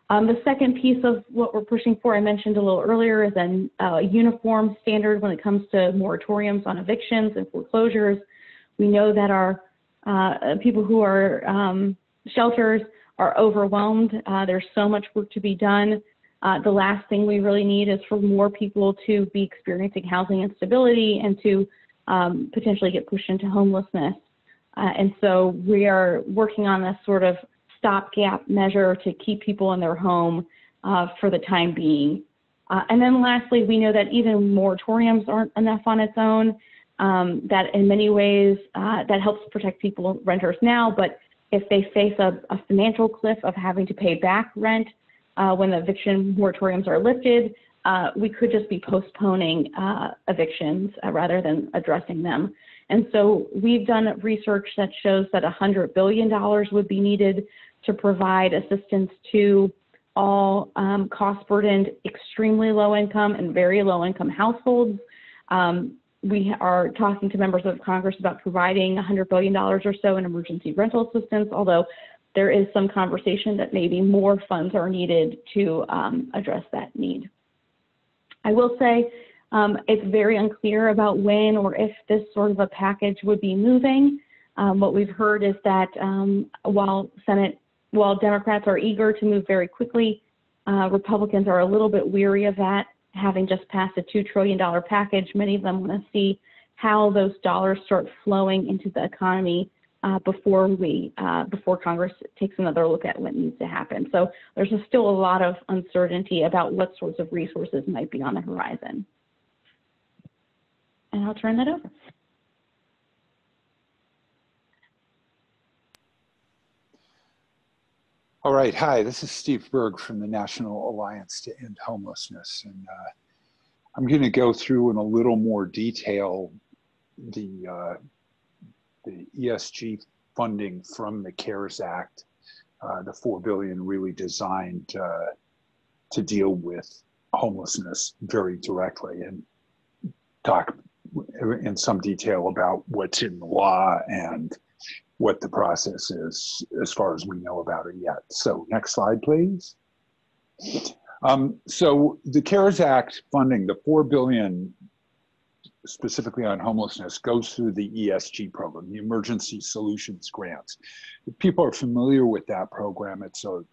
The second piece of what we're pushing for, I mentioned a little earlier, is a uniform standard when it comes to moratoriums on evictions and foreclosures. We know that our people who are shelters are overwhelmed. There's so much work to be done. The last thing we really need is for more people to be experiencing housing instability and to potentially get pushed into homelessness. And so we are working on this sort of stopgap measure to keep people in their home for the time being. And then lastly, we know that even moratoriums aren't enough on its own, that in many ways that helps protect people, renters now, but if they face a financial cliff of having to pay back rent when the eviction moratoriums are lifted, we could just be postponing evictions rather than addressing them. And so we've done research that shows that $100 billion would be needed to provide assistance to all cost-burdened, extremely low-income and very low-income households. We are talking to members of Congress about providing $100 billion or so in emergency rental assistance, although there is some conversation that maybe more funds are needed to address that need. I will say it's very unclear about when or if this sort of a package would be moving. What we've heard is that while Democrats are eager to move very quickly, Republicans are a little bit weary of that. Having just passed a $2 trillion package, many of them want to see how those dollars start flowing into the economy before Congress takes another look at what needs to happen. So there's still a lot of uncertainty about what sorts of resources might be on the horizon. And I'll turn that over. All right, hi, this is Steve Berg from the National Alliance to End Homelessness. And I'm gonna go through in a little more detail the ESG funding from the CARES Act, the $4 billion really designed to deal with homelessness very directly, and talk in some detail about what's in the law and what the process is as far as we know about it yet. So next slide, please. So the CARES Act funding, the $4 billion specifically on homelessness, goes through the ESG program, the Emergency Solutions Grants. If people are familiar with that program, it's a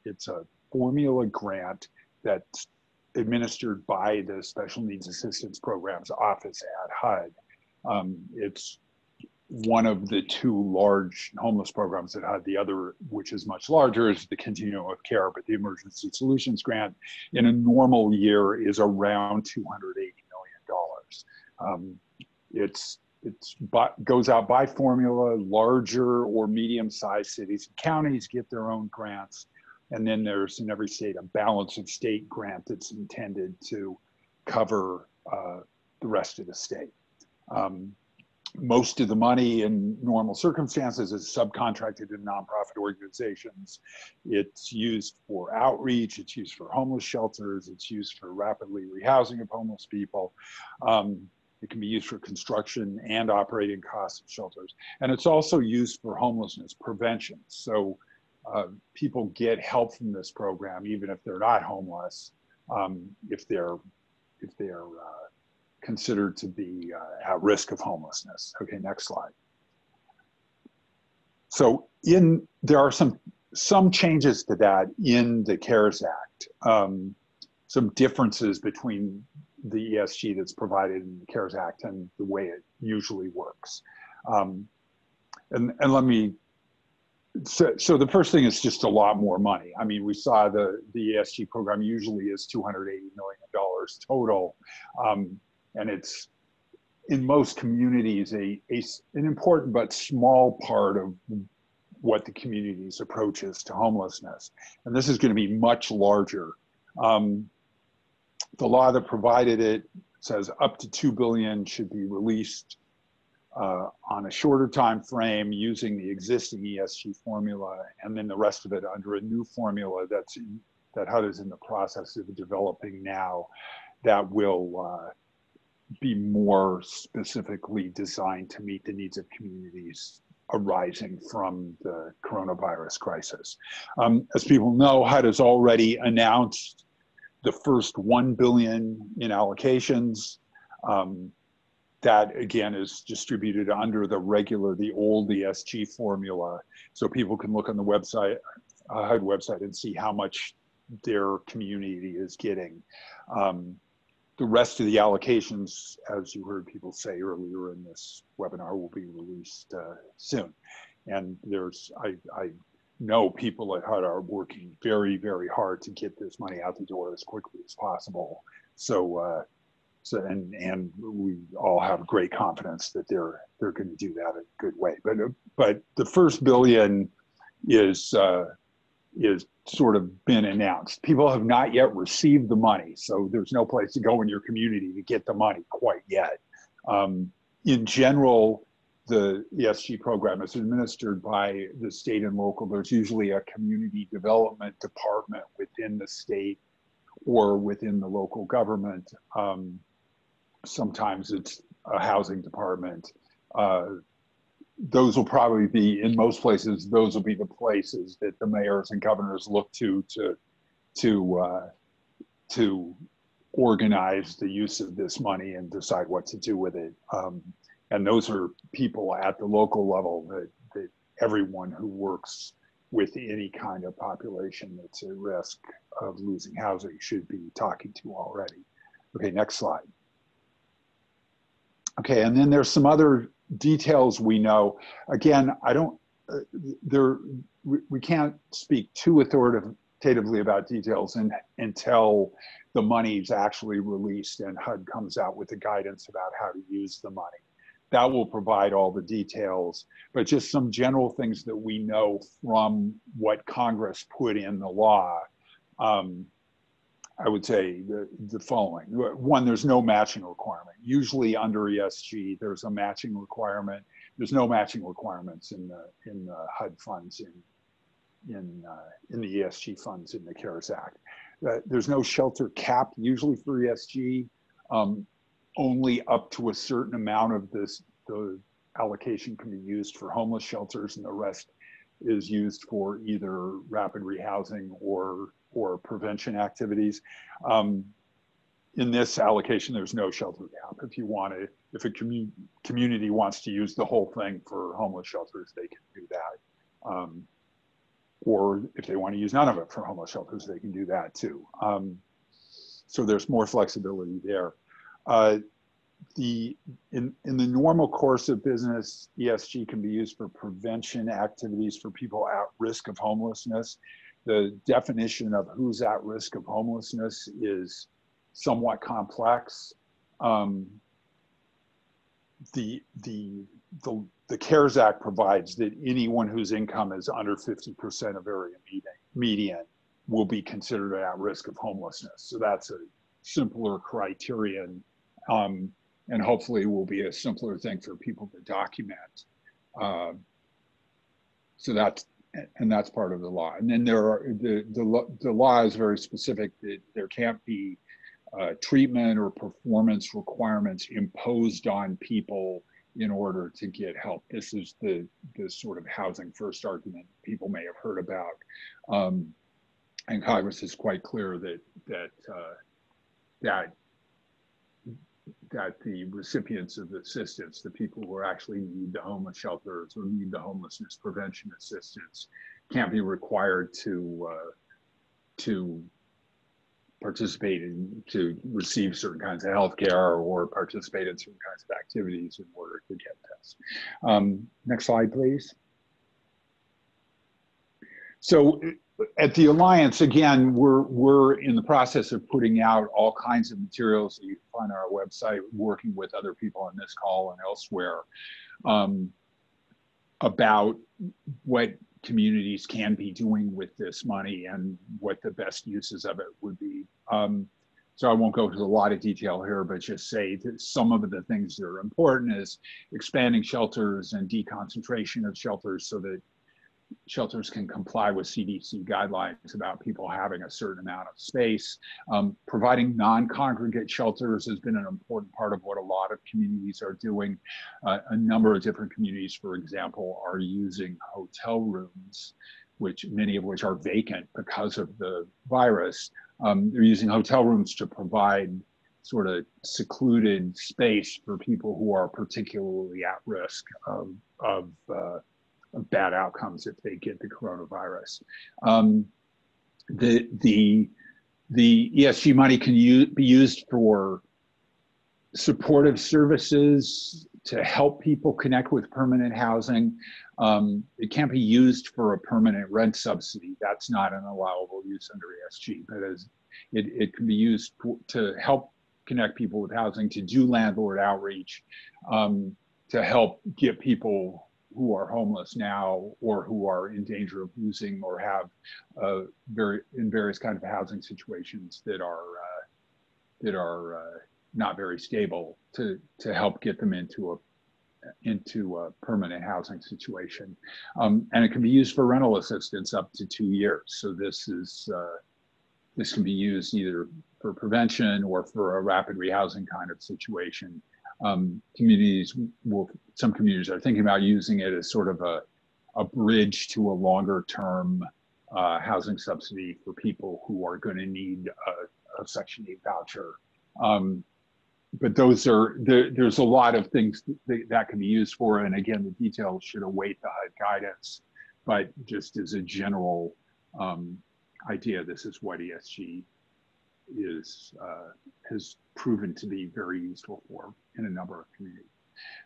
formula grant that's administered by the Special Needs Assistance Programs Office at HUD. It's one of the two large homeless programs that HUD. The other, which is much larger, is the Continuum of Care, but the Emergency Solutions Grant in a normal year is around $280 million. Goes out by formula. Larger or medium-sized cities and counties get their own grants. And then there's in every state a balance of state grant that's intended to cover the rest of the state. Most of the money in normal circumstances is subcontracted to nonprofit organizations. It's used for outreach, it's used for homeless shelters, it's used for rapidly rehousing of homeless people. It can be used for construction and operating costs of shelters. And it's also used for homelessness prevention. So people get help from this program, even if they're not homeless, if they're considered to be at risk of homelessness. Okay, next slide. So there are some changes to that in the CARES Act, some differences between the ESG that's provided in the CARES Act and the way it usually works. And let me, so the first thing is just a lot more money. I mean, we saw the ESG program usually is $280 million total. And it's, in most communities, an important but small part of what the community's approach is to homelessness. And this is going to be much larger. The law that provided it says up to $2 billion should be released on a shorter time frame using the existing ESG formula, and then the rest of it under a new formula that HUD is in the process of developing now, that will be more specifically designed to meet the needs of communities arising from the coronavirus crisis. As people know, HUD has already announced the first $1 billion in allocations. That again is distributed under the old ESG formula. So people can look on the website, HUD website, and see how much their community is getting. The rest of the allocations, as you heard people say earlier in this webinar, will be released soon. And I know people at HUD are working very, very hard to get this money out the door as quickly as possible. And we all have great confidence that they're going to do that in a good way. But the first $1 billion is sort of been announced. People have not yet received the money, so there's no place to go in your community to get the money quite yet. In general, the ESG program is administered by the state and local. There's usually a community development department within the state or within the local government. Sometimes it's a housing department. Those will probably be, in most places, those will be the places that the mayors and governors look to organize the use of this money and decide what to do with it. And those are people at the local level that everyone who works with any kind of population that's at risk of losing housing should be talking to already. Okay, next slide. Okay, and then there's some other details we know. Again, we can't speak too authoritatively about details until the money's actually released and HUD comes out with the guidance about how to use the money. That will provide all the details, but just some general things that we know from what Congress put in the law. I would say the following. One, there's no matching requirement. Usually under ESG, there's a matching requirement. There's no matching requirements in the HUD funds, in the ESG funds in the CARES Act. There's no shelter cap usually for ESG. Only up to a certain amount of the allocation can be used for homeless shelters, and the rest is used for either rapid rehousing or prevention activities. In this allocation, there's no shelter cap. If a community wants to use the whole thing for homeless shelters, they can do that. Or if they want to use none of it for homeless shelters, they can do that too. So there's more flexibility there. In the normal course of business, ESG can be used for prevention activities for people at risk of homelessness. The definition of who's at risk of homelessness is somewhat complex. The CARES Act provides that anyone whose income is under 50% of area median will be considered at risk of homelessness. So that's a simpler criterion, and hopefully will be a simpler thing for people to document. So that's part of the law. And then the law is very specific that there can't be treatment or performance requirements imposed on people in order to get help. This is the sort of housing first argument people may have heard about. And Congress is quite clear that the recipients of the assistance, the people who actually need the homeless shelters or need the homelessness prevention assistance, can't be required to participate to receive certain kinds of health care or participate in certain kinds of activities in order to get this. Next slide, please. So at the Alliance, again, we're in the process of putting out all kinds of materials that you can find on our website, working with other people on this call and elsewhere, about what communities can be doing with this money and what the best uses of it would be. So I won't go into a lot of detail here, but just say that some of the things that are important is expanding shelters and deconcentration of shelters so that shelters can comply with CDC guidelines about people having a certain amount of space. Providing non-congregate shelters has been an important part of what a lot of communities are doing. A number of different communities, for example, are using hotel rooms, many of which are vacant because of the virus. They're using hotel rooms to provide sort of secluded space for people who are particularly at risk of bad outcomes if they get the coronavirus. The ESG money can be used for supportive services to help people connect with permanent housing. It can't be used for a permanent rent subsidy. That's not an allowable use under ESG, but it can be used to help connect people with housing, to do landlord outreach, to help get people who are homeless now or who are in danger of losing or have in various kinds of housing situations that are not very stable, to help get them into into a permanent housing situation. And it can be used for rental assistance up to 2 years. So this can be used either for prevention or for a rapid rehousing kind of situation. Some communities are thinking about using it as sort of a bridge to a longer term housing subsidy for people who are going to need a Section 8 voucher. But there's a lot of things that can be used for. And again, the details should await the HUD guidance, but just as a general idea, this is what ESG has proven to be very useful for in a number of communities.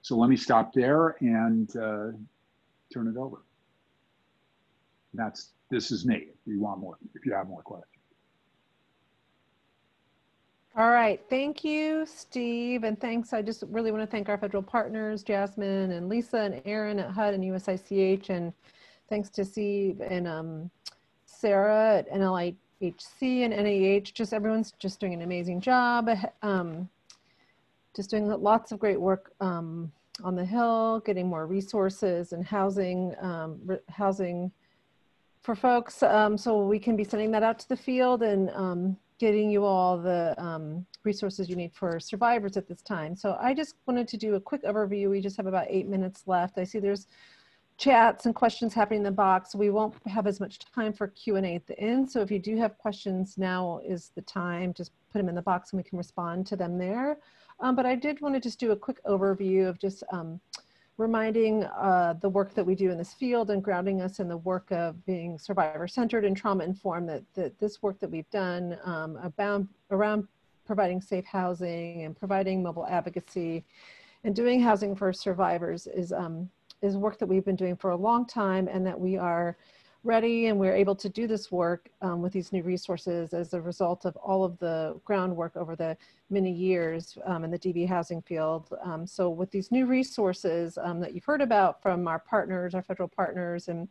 So let me stop there and turn it over. This is me. If you have more questions. All right, thank you, Steve, and thanks. I just really want to thank our federal partners, Jasmine and Lisa and Aaron at HUD and USICH, and thanks to Steve and Sarah at NLIHC and NAH. Just everyone's just doing an amazing job. Just doing lots of great work on the Hill, getting more resources and housing for folks, so we can be sending that out to the field and getting you all the resources you need for survivors at this time. So I just wanted to do a quick overview. We just have about 8 minutes left. I see there's chats and questions happening in the box. We won't have as much time for Q&A at the end. So if you do have questions, now is the time. Just put them in the box and we can respond to them there. But I did want to just do a quick overview of just reminding the work that we do in this field and grounding us in the work of being survivor-centered and trauma-informed, that this work that we've done around providing safe housing and providing mobile advocacy and doing housing for survivors is work that we've been doing for a long time, and that we are ready and we're able to do this work with these new resources as a result of all of the groundwork over the many years in the DV housing field. So with these new resources that you've heard about from our partners, our federal partners and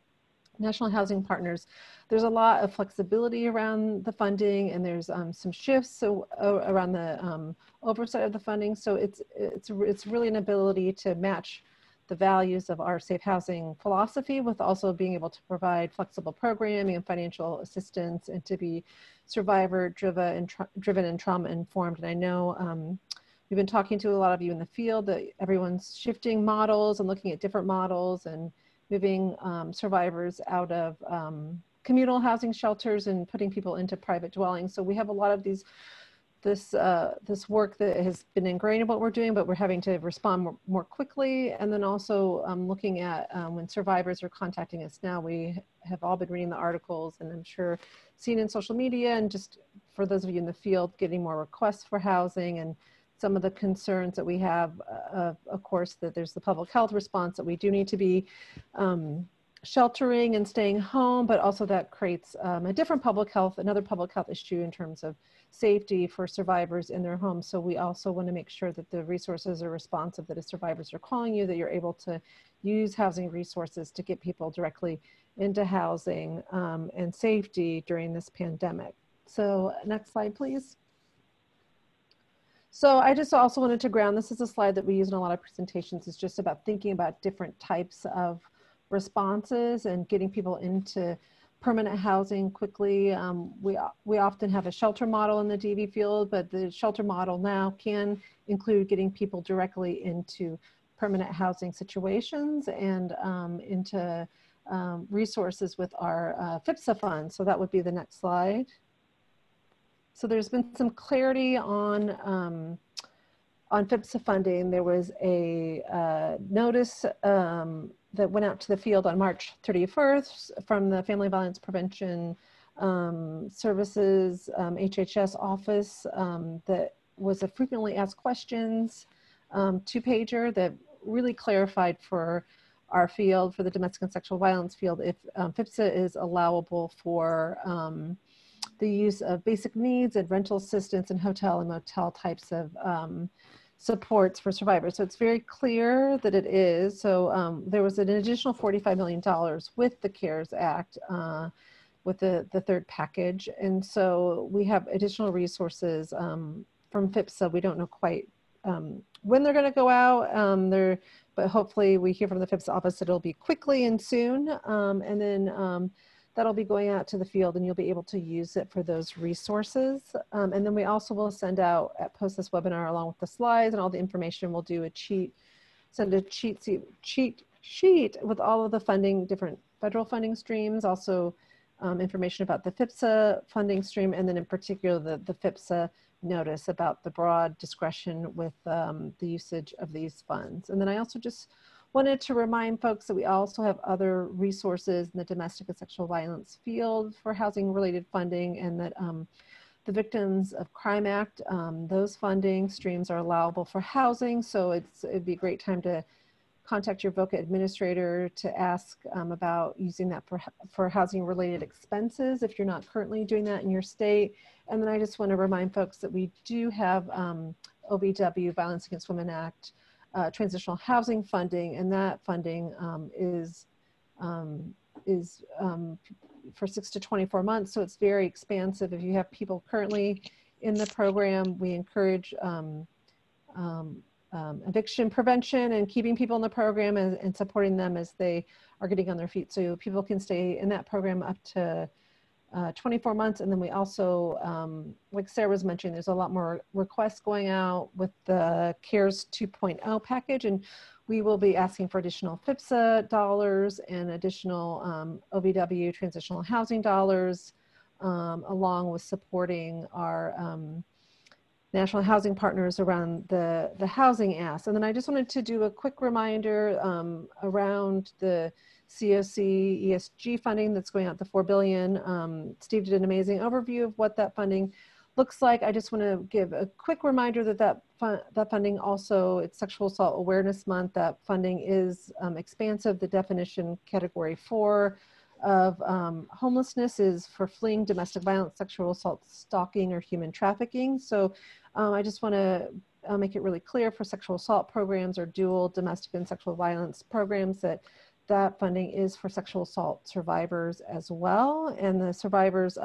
national housing partners, there's a lot of flexibility around the funding, and there's some shifts around the oversight of the funding. So it's really an ability to match the values of our safe housing philosophy with also being able to provide flexible programming and financial assistance, and to be survivor driven and trauma informed. And I know we've been talking to a lot of you in the field that everyone's shifting models and looking at different models and moving survivors out of communal housing shelters and putting people into private dwellings. So we have a lot of this work that has been ingrained in what we're doing, but we're having to respond more quickly. And then also looking at when survivors are contacting us now, we have all been reading the articles, and I'm sure seen in social media, and just for those of you in the field, getting more requests for housing, and some of the concerns that we have, of course, that there's the public health response that we do need to be sheltering and staying home, but also that creates another public health issue in terms of safety for survivors in their homes. So we also want to make sure that the resources are responsive, that if survivors are calling you, that you're able to use housing resources to get people directly into housing and safety during this pandemic. So next slide, please. So I just also wanted to ground, this is a slide that we use in a lot of presentations. It's just about thinking about different types of responses and getting people into permanent housing quickly. We often have a shelter model in the DV field, but the shelter model now can include getting people directly into permanent housing situations and into resources with our FIPSA fund. So that would be the next slide. So there's been some clarity on FIPSA funding. There was a notice that went out to the field on March 31st from the Family Violence Prevention Services HHS office that was a frequently asked questions two-pager that really clarified for our field, for the domestic and sexual violence field, if FIPSA is allowable for the use of basic needs and rental assistance and hotel and motel types of supports for survivors. So it's very clear that it is. So there was an additional $45 million with the CARES Act, with the third package. And so we have additional resources from FIPSA. We don't know quite when they're going to go out. But hopefully we hear from the PHPSA office that it'll be quickly and soon. And then that'll be going out to the field, and you'll be able to use it for those resources. And then we also will send out, post this webinar along with the slides and all the information. We'll do send a cheat sheet with all of the funding, different federal funding streams, also information about the PHPSA funding stream, and then in particular the PHPSA notice about the broad discretion with the usage of these funds. And then I also just wanted to remind folks that we also have other resources in the domestic and sexual violence field for housing related funding, and that the Victims of Crime Act, those funding streams are allowable for housing. So it'd be a great time to contact your VOCA administrator to ask about using that for housing related expenses if you're not currently doing that in your state. And then I just want to remind folks that we do have OVW, Violence Against Women Act, transitional housing funding, and that funding is for 6 to 24 months. So it's very expansive. If you have people currently in the program, we encourage eviction prevention and keeping people in the program and supporting them as they are getting on their feet. So people can stay in that program up to 24 months. And then we also, like Sarah was mentioning, there's a lot more requests going out with the CARES 2.0 package, and we will be asking for additional PHPSA dollars and additional OVW transitional housing dollars, along with supporting our national housing partners around the housing ask. And then I just wanted to do a quick reminder around the COC ESG funding that's going out, the $4 billion. Steve did an amazing overview of what that funding looks like. I just want to give a quick reminder that that funding also, it's Sexual Assault Awareness Month. That funding is expansive. The definition category 4 of homelessness is for fleeing domestic violence, sexual assault, stalking, or human trafficking. So I just want to make it really clear for sexual assault programs or dual domestic and sexual violence programs that funding is for sexual assault survivors as well. And the survivors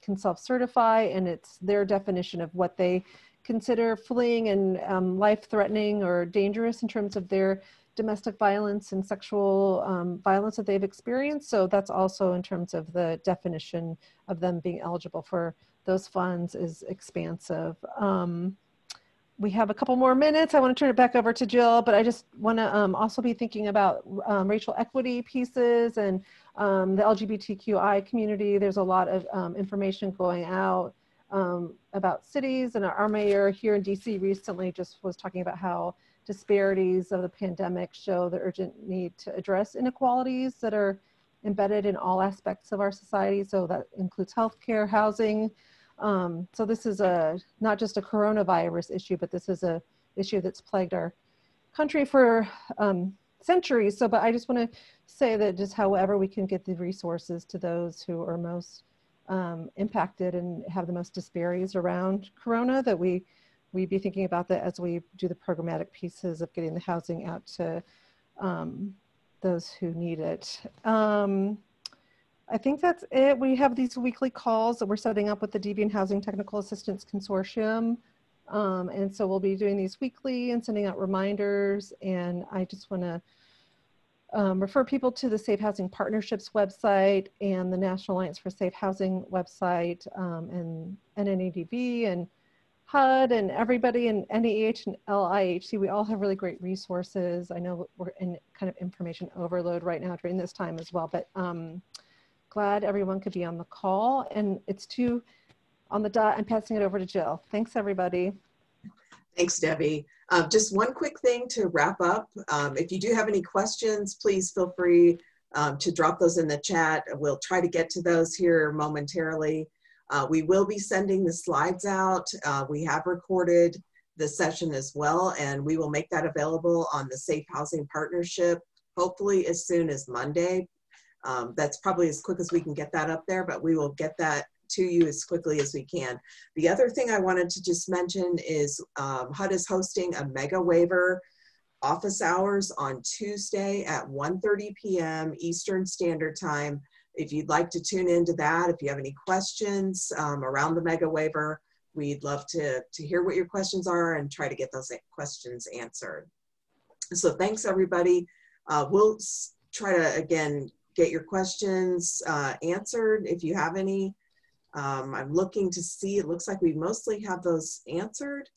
can self-certify, and it's their definition of what they consider fleeing and life-threatening or dangerous in terms of their domestic violence and sexual violence that they've experienced. So that's also in terms of the definition of them being eligible for those funds is expansive. We have a couple more minutes. I want to turn it back over to Jill, but I just want to also be thinking about racial equity pieces and the LGBTQI community. There's a lot of information going out about cities, and our mayor here in DC recently just was talking about how disparities of the pandemic show the urgent need to address inequalities that are embedded in all aspects of our society. So that includes healthcare, housing. So this is not just a coronavirus issue, but this is a issue that's plagued our country for centuries. So, but I just want to say that just however we can get the resources to those who are most impacted and have the most disparities around corona, that we be thinking about that as we do the programmatic pieces of getting the housing out to those who need it. I think that's it. We have these weekly calls that we're setting up with the Deviant Housing Technical Assistance Consortium. And so we'll be doing these weekly and sending out reminders. And I just want to refer people to the Safe Housing Partnerships website and the National Alliance for Safe Housing website, and NNADB and HUD and everybody in NEH and LIHC. We all have really great resources. I know we're in kind of information overload right now during this time as well, but glad everyone could be on the call. And it's 2 on the dot. I'm passing it over to Jill. Thanks, everybody. Thanks, Debbie. Just one quick thing to wrap up. If you do have any questions, please feel free to drop those in the chat. We'll try to get to those here momentarily. We will be sending the slides out. We have recorded the session as well, and we will make that available on the Safe Housing Partnership, hopefully as soon as Monday. That's probably as quick as we can get that up there, but we will get that to you as quickly as we can. The other thing I wanted to just mention is HUD is hosting a mega waiver office hours on Tuesday at 1:30 p.m. Eastern Standard Time. If you'd like to tune into that, if you have any questions around the mega waiver, we'd love to hear what your questions are and try to get those questions answered. So thanks, everybody. We'll try to, again, get your questions answered if you have any. I'm looking to see, it looks like we mostly have those answered.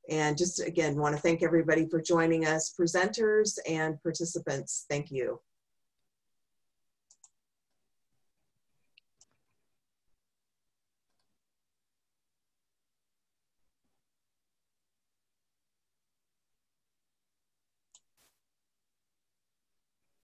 And just, again, want to thank everybody for joining us, presenters and participants. Thank you.